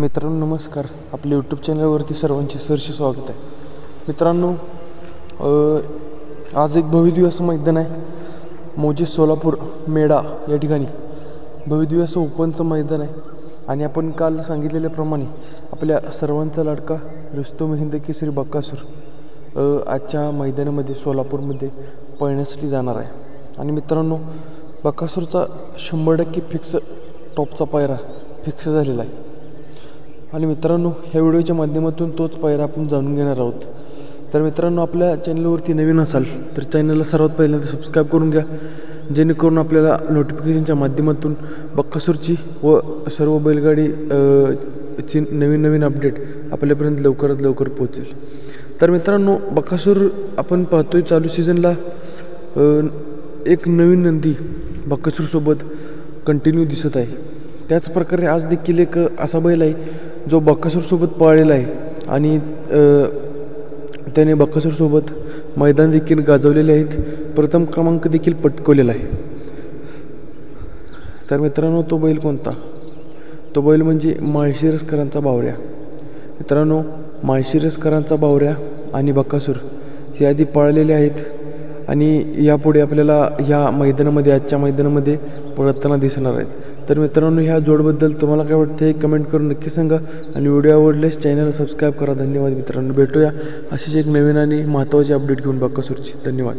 मित्रांनो नमस्कार. आपल्या यूट्यूब चॅनलवरती सर्वांचे सहर्ष स्वागत आहे. मित्रांनो आज एक भव्यदिव्य असं मैदान आहे मौजे सोलापूर मेढा या ठिकाणी भव्यदिव्य असं ओपनचं मैदान आहे. आणि आपण काल सांगितलेल्याप्रमाणे आपल्या सर्वांचा लाडका रुस्तुम हिंद केसरी बकासूर आजच्या मैदानामध्ये सोलापूरमध्ये पळण्यासाठी जाणार आहे. आणि मित्रांनो बकासूरचा 100% फिक्स टॉपचा पायरा फिक्स झालेला आहे. आणि मित्रांनो ह्या व्हिडिओच्या माध्यमातून तोच पायरा आपण जाणून घेणार आहोत. तर मित्रांनो आपल्या चॅनलवरती नवीन असाल तर चॅनलला सर्वात पहिल्यांदा सबस्क्राईब करून घ्या, जेणेकरून आपल्याला नोटिफिकेशनच्या माध्यमातून बकासूरची व सर्व बैलगाडी ची नवीन अपडेट आपल्यापर्यंत लवकरात लवकर पोहोचेल. तर मित्रांनो बकासूर आपण पाहतोय चालू सीझनला एक नवीन नंदी बकासूरसोबत कंटिन्यू दिसत आहे. त्याचप्रकारे आज देखील एक असा बैल आहे जो बकासूरसोबत पळालेला आहे आणि त्याने बकासूरसोबत मैदान देखील गाजवलेले आहेत, प्रथम क्रमांक देखील पटकवलेला आहे. तर मित्रांनो तो बैल कोणता? तो बैल म्हणजे माळशिरसकरांचा बावऱ्या. मित्रांनो माळशिरसकरांचा बावऱ्या आणि बकासूर हे आधी पळालेले आहेत आणि यापुढे आपल्याला ह्या मैदानामध्ये आजच्या मैदानामध्ये पळताना दिसणार आहेत. तर मित्रांनो ह्या जोडबद्दल तुम्हाला काय वाटतं हे कमेंट करून नक्की सांगा आणि व्हिडिओ आवडल्यास चॅनलला सबस्क्राईब करा. धन्यवाद मित्रांनो. भेटूया अशीच एक नवीन आणि महत्त्वाची अपडेट घेऊन बकासूरची. धन्यवाद.